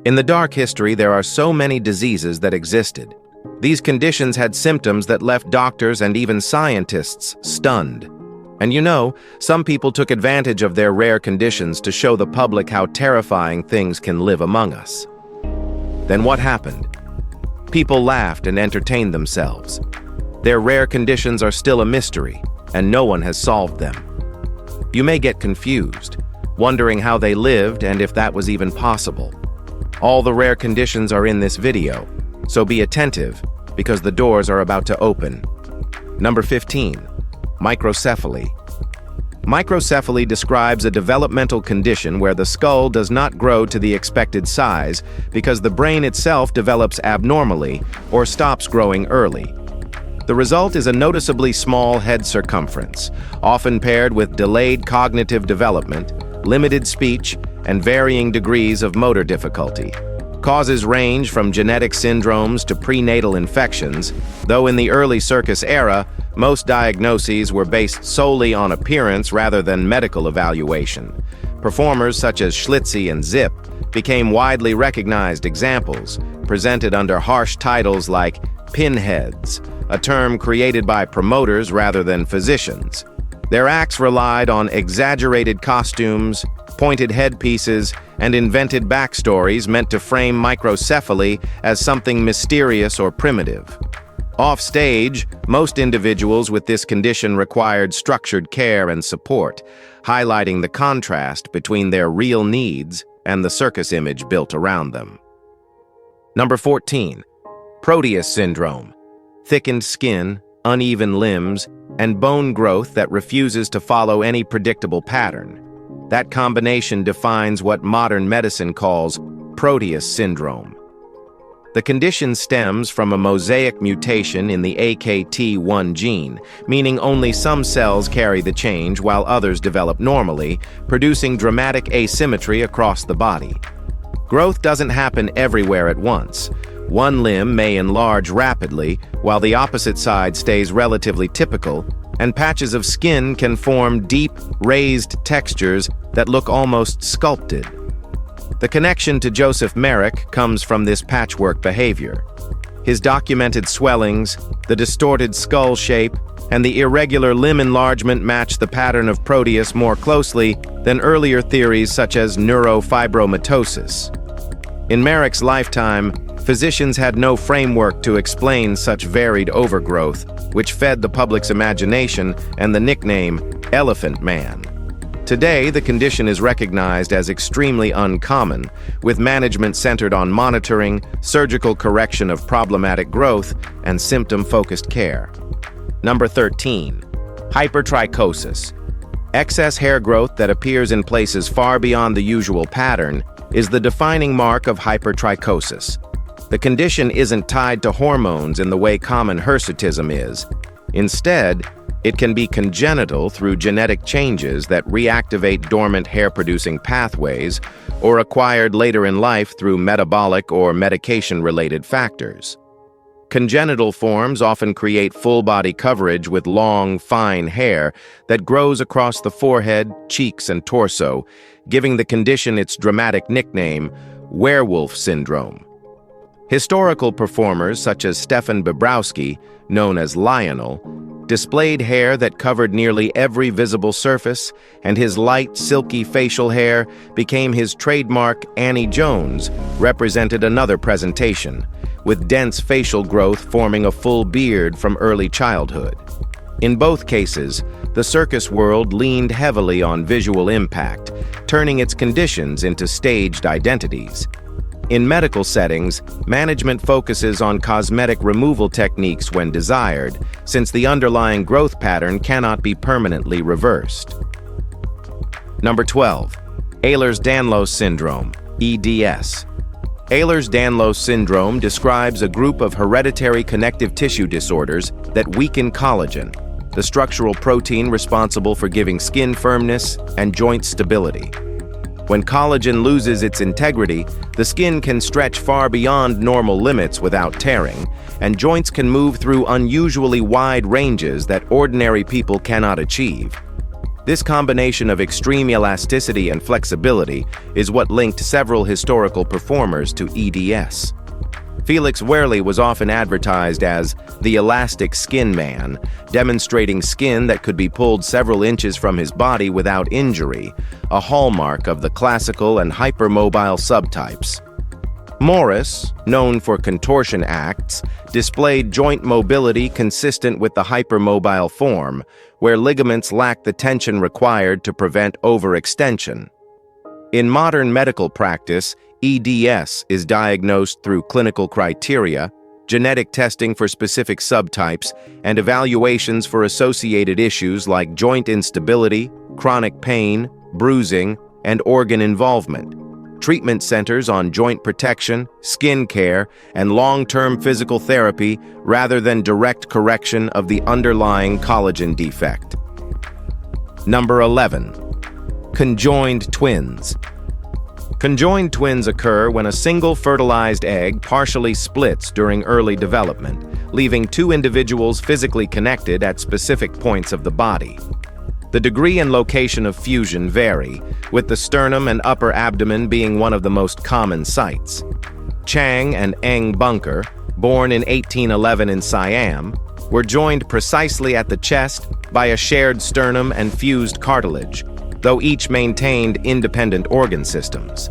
In the dark history, there are so many diseases that existed. These conditions had symptoms that left doctors and even scientists stunned. And you know, some people took advantage of their rare conditions to show the public how terrifying things can live among us. Then what happened? People laughed and entertained themselves. Their rare conditions are still a mystery, and no one has solved them. You may get confused, wondering how they lived and if that was even possible. All the rare conditions are in this video, so be attentive because the doors are about to open. Number 15. Microcephaly. Microcephaly describes a developmental condition where the skull does not grow to the expected size because the brain itself develops abnormally or stops growing early. The result is a noticeably small head circumference, often paired with delayed cognitive development, limited speech, and varying degrees of motor difficulty. Causes range from genetic syndromes to prenatal infections, though in the early Circus era, most diagnoses were based solely on appearance rather than medical evaluation. Performers such as Schlitzie and Zip became widely recognized examples, presented under harsh titles like pinheads, a term created by promoters rather than physicians. Their acts relied on exaggerated costumes, pointed headpieces, and invented backstories meant to frame microcephaly as something mysterious or primitive. Off-stage, most individuals with this condition required structured care and support, highlighting the contrast between their real needs and the circus image built around them. Number 14. Proteus syndrome. Thickened skin, uneven limbs, and bone growth that refuses to follow any predictable pattern. That combination defines what modern medicine calls Proteus syndrome. The condition stems from a mosaic mutation in the AKT1 gene, meaning only some cells carry the change while others develop normally, producing dramatic asymmetry across the body. Growth doesn't happen everywhere at once. One limb may enlarge rapidly, while the opposite side stays relatively typical, and patches of skin can form deep, raised textures that look almost sculpted. The connection to Joseph Merrick comes from this patchwork behavior. His documented swellings, the distorted skull shape, and the irregular limb enlargement match the pattern of Proteus more closely than earlier theories such as neurofibromatosis. In Merrick's lifetime, physicians had no framework to explain such varied overgrowth, which fed the public's imagination and the nickname Elephant Man. Today, the condition is recognized as extremely uncommon, with management centered on monitoring, surgical correction of problematic growth, and symptom-focused care. Number 13. Hypertrichosis. Excess hair growth that appears in places far beyond the usual pattern is the defining mark of hypertrichosis. The condition isn't tied to hormones in the way common hirsutism is. Instead, it can be congenital through genetic changes that reactivate dormant hair-producing pathways or acquired later in life through metabolic or medication-related factors. Congenital forms often create full-body coverage with long, fine hair that grows across the forehead, cheeks, and torso, giving the condition its dramatic nickname, werewolf syndrome. Historical performers such as Stefan Bobrowski, known as Lionel, displayed hair that covered nearly every visible surface, and his light, silky facial hair became his trademark. Annie Jones represented another presentation, with dense facial growth forming a full beard from early childhood. In both cases, the circus world leaned heavily on visual impact, turning its conditions into staged identities. In medical settings, management focuses on cosmetic removal techniques when desired, since the underlying growth pattern cannot be permanently reversed. Number 12. Ehlers-Danlos syndrome, EDS. Ehlers-Danlos syndrome describes a group of hereditary connective tissue disorders that weaken collagen, the structural protein responsible for giving skin firmness and joint stability. When collagen loses its integrity, the skin can stretch far beyond normal limits without tearing, and joints can move through unusually wide ranges that ordinary people cannot achieve. This combination of extreme elasticity and flexibility is what linked several historical performers to EDS. Felix Wehrle was often advertised as the elastic skin man, demonstrating skin that could be pulled several inches from his body without injury, a hallmark of the classical and hypermobile subtypes. Morris, known for contortion acts, displayed joint mobility consistent with the hypermobile form, where ligaments lack the tension required to prevent overextension. In modern medical practice, EDS is diagnosed through clinical criteria, genetic testing for specific subtypes, and evaluations for associated issues like joint instability, chronic pain, bruising, and organ involvement. Treatment centers on joint protection, skin care, and long-term physical therapy rather than direct correction of the underlying collagen defect. Number 11. Conjoined twins. Conjoined twins occur when a single fertilized egg partially splits during early development, leaving two individuals physically connected at specific points of the body. The degree and location of fusion vary, with the sternum and upper abdomen being one of the most common sites. Chang and Eng Bunker, born in 1811 in Siam, were joined precisely at the chest by a shared sternum and fused cartilage, though each maintained independent organ systems.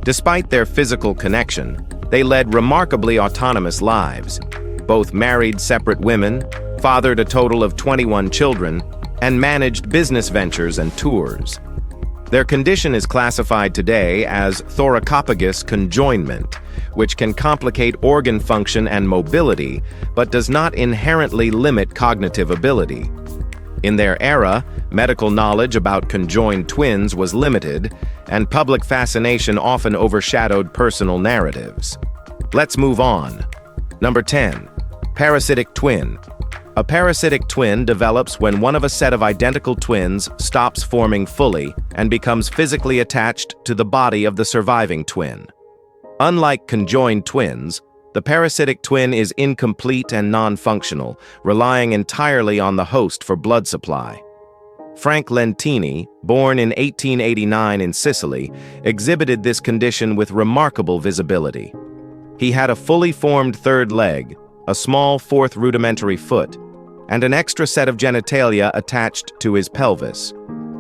Despite their physical connection, they led remarkably autonomous lives. Both married separate women, fathered a total of 21 children, and managed business ventures and tours. Their condition is classified today as thoracopagus conjoinment, which can complicate organ function and mobility, but does not inherently limit cognitive ability. In their era, medical knowledge about conjoined twins was limited, and public fascination often overshadowed personal narratives. Let's move on. Number 10. Parasitic twin. A parasitic twin develops when one of a set of identical twins stops forming fully and becomes physically attached to the body of the surviving twin. Unlike conjoined twins, the parasitic twin is incomplete and non-functional, relying entirely on the host for blood supply. Frank Lentini, born in 1889 in Sicily, exhibited this condition with remarkable visibility. He had a fully formed third leg, a small fourth rudimentary foot, and an extra set of genitalia attached to his pelvis.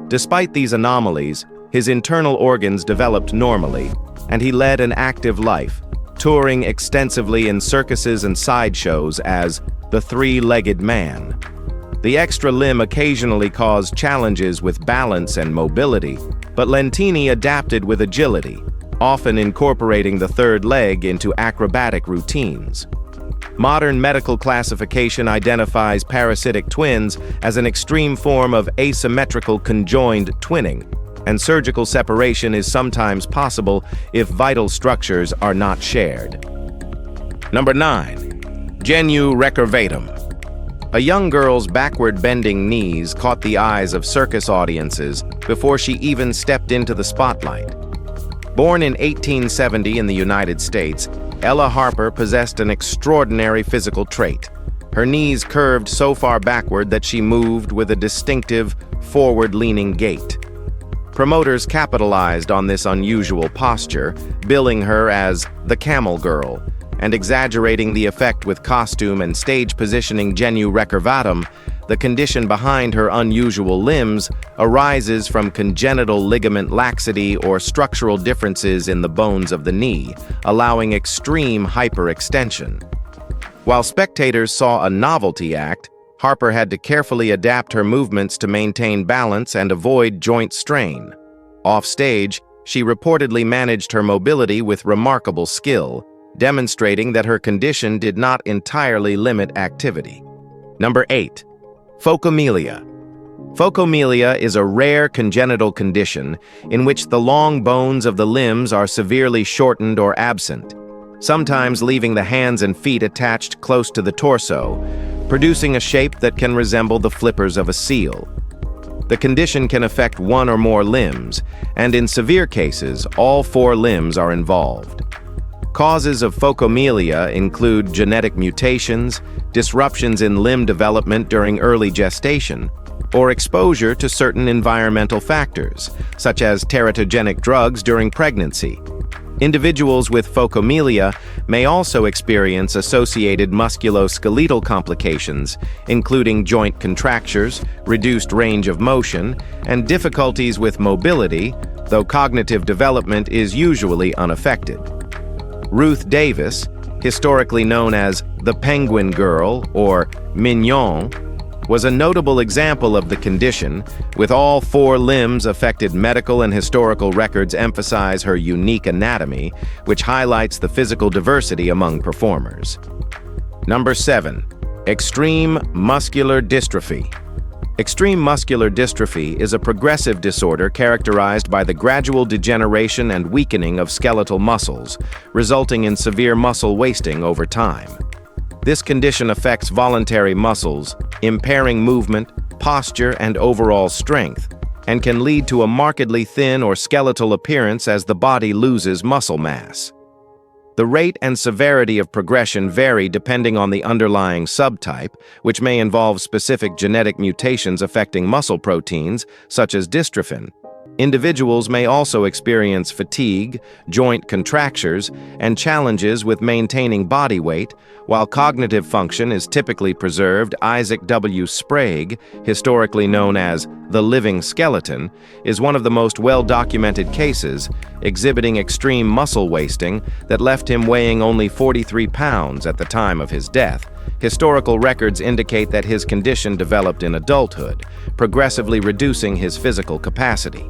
Despite these anomalies, his internal organs developed normally, and he led an active life, touring extensively in circuses and sideshows as the three-legged man. The extra limb occasionally caused challenges with balance and mobility, but Lentini adapted with agility, often incorporating the third leg into acrobatic routines. Modern medical classification identifies parasitic twins as an extreme form of asymmetrical conjoined twinning, and surgical separation is sometimes possible if vital structures are not shared. Number 9. Genu recurvatum. A young girl's backward-bending knees caught the eyes of circus audiences before she even stepped into the spotlight. Born in 1870 in the United States, Ella Harper possessed an extraordinary physical trait. Her knees curved so far backward that she moved with a distinctive, forward-leaning gait. Promoters capitalized on this unusual posture, billing her as the Camel Girl, and exaggerating the effect with costume and stage positioning. Genu recurvatum, the condition behind her unusual limbs, arises from congenital ligament laxity or structural differences in the bones of the knee, allowing extreme hyperextension. While spectators saw a novelty act, Harper had to carefully adapt her movements to maintain balance and avoid joint strain. Off-stage, she reportedly managed her mobility with remarkable skill, demonstrating that her condition did not entirely limit activity. Number 8. Phocomelia. Phocomelia is a rare congenital condition in which the long bones of the limbs are severely shortened or absent, sometimes leaving the hands and feet attached close to the torso, producing a shape that can resemble the flippers of a seal. The condition can affect one or more limbs, and in severe cases, all 4 limbs are involved. Causes of phocomelia include genetic mutations, disruptions in limb development during early gestation, or exposure to certain environmental factors, such as teratogenic drugs during pregnancy. Individuals with Phocomelia may also experience associated musculoskeletal complications, including joint contractures, reduced range of motion, and difficulties with mobility, though cognitive development is usually unaffected. Ruth Davis, historically known as the Penguin Girl or Mignon, was a notable example of the condition, with all 4 limbs affected. Medical and historical records emphasize her unique anatomy, which highlights the physical diversity among performers. Number 7. Extreme muscular dystrophy. Extreme muscular dystrophy is a progressive disorder characterized by the gradual degeneration and weakening of skeletal muscles, resulting in severe muscle wasting over time. This condition affects voluntary muscles, impairing movement, posture, and overall strength, and can lead to a markedly thin or skeletal appearance as the body loses muscle mass. The rate and severity of progression vary depending on the underlying subtype, which may involve specific genetic mutations affecting muscle proteins, such as dystrophin. Individuals may also experience fatigue, joint contractures, and challenges with maintaining body weight, while cognitive function is typically preserved. Isaac W. Sprague, historically known as the living skeleton, is one of the most well-documented cases, exhibiting extreme muscle wasting that left him weighing only 43 pounds at the time of his death. Historical records indicate that his condition developed in adulthood, progressively reducing his physical capacity.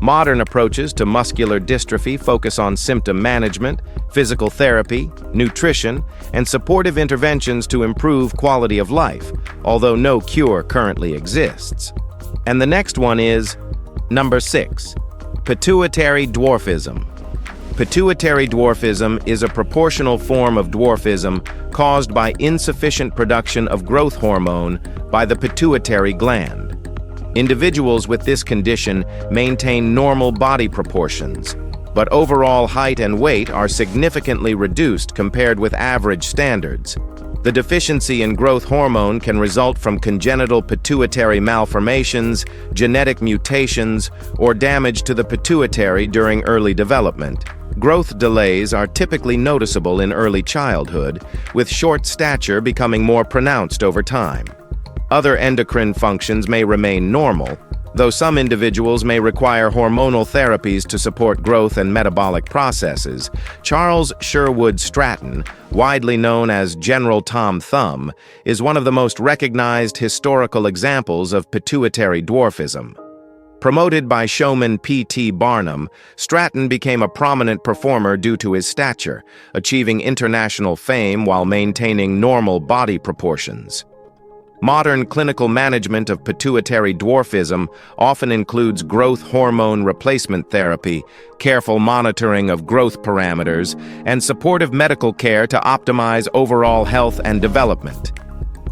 Modern approaches to muscular dystrophy focus on symptom management, physical therapy, nutrition, and supportive interventions to improve quality of life, although no cure currently exists. And the next one is number 6, pituitary dwarfism. Pituitary dwarfism is a proportional form of dwarfism caused by insufficient production of growth hormone by the pituitary gland. Individuals with this condition maintain normal body proportions, but overall height and weight are significantly reduced compared with average standards. The deficiency in growth hormone can result from congenital pituitary malformations, genetic mutations, or damage to the pituitary during early development. Growth delays are typically noticeable in early childhood, with short stature becoming more pronounced over time. Other endocrine functions may remain normal, though some individuals may require hormonal therapies to support growth and metabolic processes. Charles Sherwood Stratton, widely known as General Tom Thumb, is one of the most recognized historical examples of pituitary dwarfism. Promoted by showman P.T. Barnum, Stratton became a prominent performer due to his stature, achieving international fame while maintaining normal body proportions. Modern clinical management of pituitary dwarfism often includes growth hormone replacement therapy, careful monitoring of growth parameters, and supportive medical care to optimize overall health and development.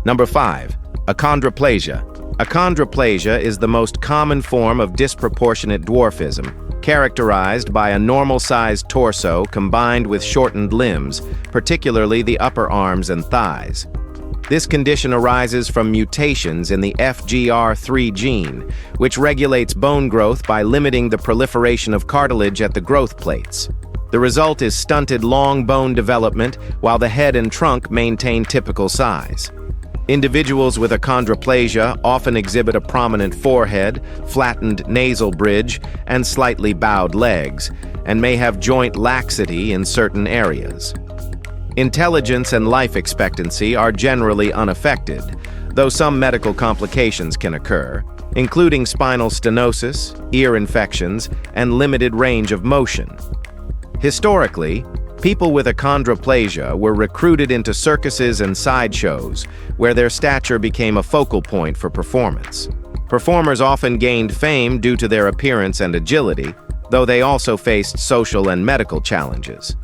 Number 5. Achondroplasia. Achondroplasia is the most common form of disproportionate dwarfism, characterized by a normal-sized torso combined with shortened limbs, particularly the upper arms and thighs. This condition arises from mutations in the FGR3 gene, which regulates bone growth by limiting the proliferation of cartilage at the growth plates. The result is stunted long bone development, while the head and trunk maintain typical size. Individuals with achondroplasia often exhibit a prominent forehead, flattened nasal bridge, and slightly bowed legs, and may have joint laxity in certain areas. Intelligence and life expectancy are generally unaffected, though some medical complications can occur, including spinal stenosis, ear infections, and limited range of motion. Historically, people with achondroplasia were recruited into circuses and sideshows, where their stature became a focal point for performance. Performers often gained fame due to their appearance and agility, though they also faced social and medical challenges.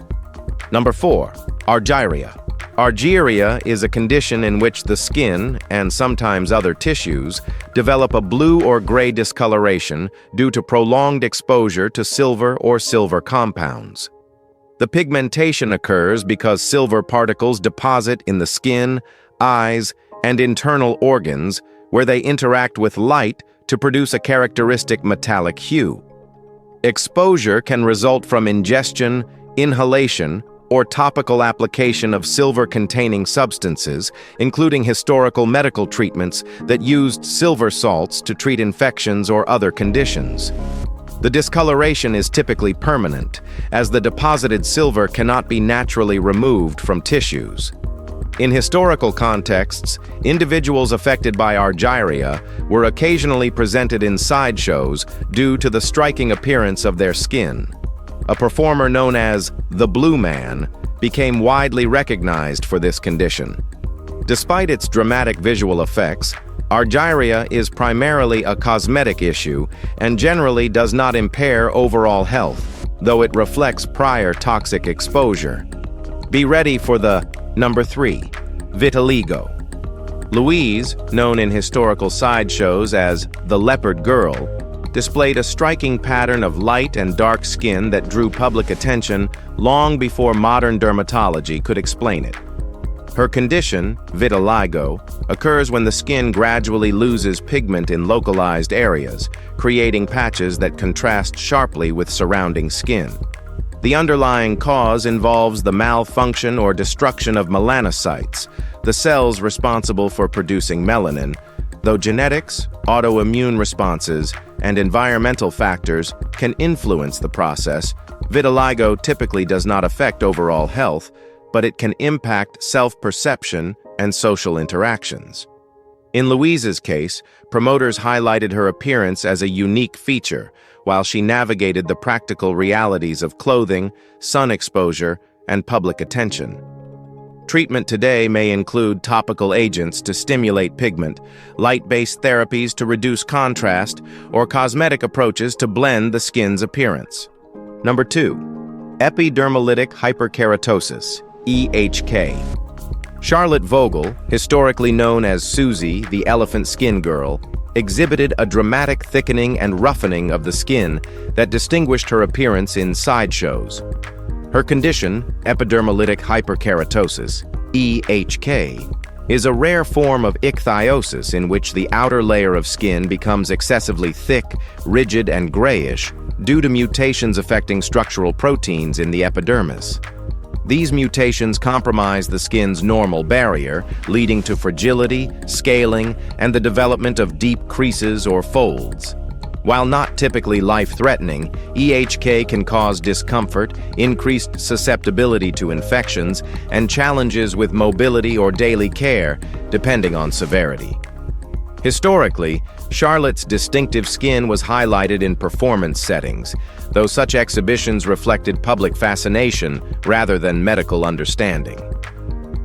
Number 4. Argyria. Argyria is a condition in which the skin, and sometimes other tissues, develop a blue or gray discoloration due to prolonged exposure to silver or silver compounds. The pigmentation occurs because silver particles deposit in the skin, eyes, and internal organs, where they interact with light to produce a characteristic metallic hue. Exposure can result from ingestion, inhalation, or topical application of silver-containing substances, including historical medical treatments that used silver salts to treat infections or other conditions. The discoloration is typically permanent, as the deposited silver cannot be naturally removed from tissues. In historical contexts, individuals affected by Argyria were occasionally presented in sideshows due to the striking appearance of their skin. A performer known as the Blue Man became widely recognized for this condition. Despite its dramatic visual effects, Argyria is primarily a cosmetic issue and generally does not impair overall health, though it reflects prior toxic exposure. Be ready for the number 3, vitiligo. Louise, known in historical sideshows as the Leopard Girl, displayed a striking pattern of light and dark skin that drew public attention long before modern dermatology could explain it. Her condition, vitiligo, occurs when the skin gradually loses pigment in localized areas, creating patches that contrast sharply with surrounding skin. The underlying cause involves the malfunction or destruction of melanocytes, the cells responsible for producing melanin, though genetics, autoimmune responses, and environmental factors can influence the process. Vitiligo typically does not affect overall health, but it can impact self-perception and social interactions. In Louise's case, promoters highlighted her appearance as a unique feature, while she navigated the practical realities of clothing, sun exposure, and public attention. Treatment today may include topical agents to stimulate pigment, light-based therapies to reduce contrast, or cosmetic approaches to blend the skin's appearance. Number 2, epidermalytic hyperkeratosis, EHK. Charlotte Vogel, historically known as Susie, the elephant skin girl, exhibited a dramatic thickening and roughening of the skin that distinguished her appearance in sideshows. Her condition, epidermalytic hyperkeratosis, EHK, is a rare form of ichthyosis in which the outer layer of skin becomes excessively thick, rigid, and grayish due to mutations affecting structural proteins in the epidermis. These mutations compromise the skin's normal barrier, leading to fragility, scaling, and the development of deep creases or folds. While not typically life-threatening, EHK can cause discomfort, increased susceptibility to infections, and challenges with mobility or daily care, depending on severity. Historically, Charlotte's distinctive skin was highlighted in performance settings, though such exhibitions reflected public fascination rather than medical understanding.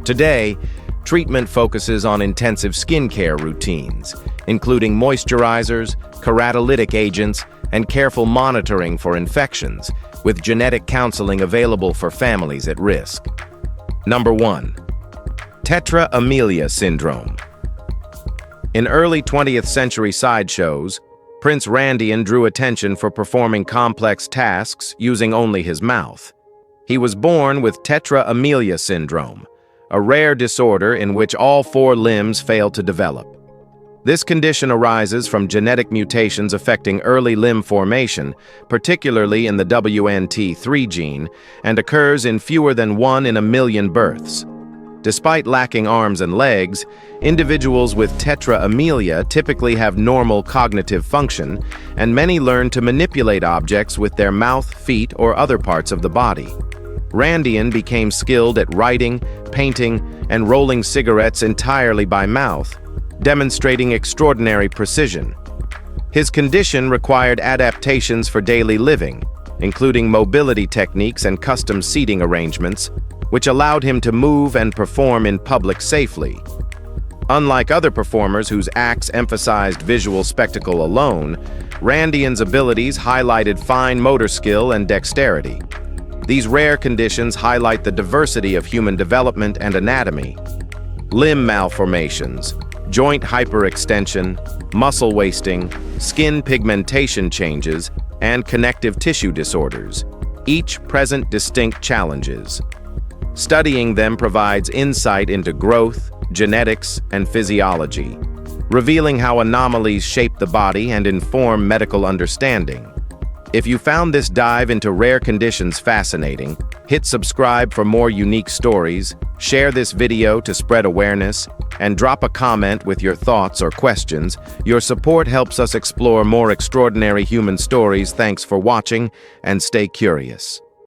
Today, treatment focuses on intensive skincare routines, including moisturizers, keratolytic agents, and careful monitoring for infections, with genetic counseling available for families at risk. Number 1, Tetra-amelia syndrome. In early 20th century sideshows, Prince Randian drew attention for performing complex tasks using only his mouth. He was born with Tetra-amelia syndrome, a rare disorder in which all 4 limbs fail to develop. This condition arises from genetic mutations affecting early limb formation, particularly in the WNT3 gene, and occurs in fewer than 1 in a million births. Despite lacking arms and legs, individuals with tetra-amelia typically have normal cognitive function, and many learn to manipulate objects with their mouth, feet, or other parts of the body. Randian became skilled at writing, painting, and rolling cigarettes entirely by mouth, demonstrating extraordinary precision. His condition required adaptations for daily living, including mobility techniques and custom seating arrangements, which allowed him to move and perform in public safely. Unlike other performers whose acts emphasized visual spectacle alone, Randian's abilities highlighted fine motor skill and dexterity. These rare conditions highlight the diversity of human development and anatomy. Limb malformations, joint hyperextension, muscle wasting, skin pigmentation changes, and connective tissue disorders, each present distinct challenges. Studying them provides insight into growth, genetics, and physiology. revealing how anomalies shape the body and inform medical understanding. If you found this dive into rare conditions fascinating, hit subscribe for more unique stories, share this video to spread awareness, and drop a comment with your thoughts or questions. Your support helps us explore more extraordinary human stories. Thanks for watching, and stay curious.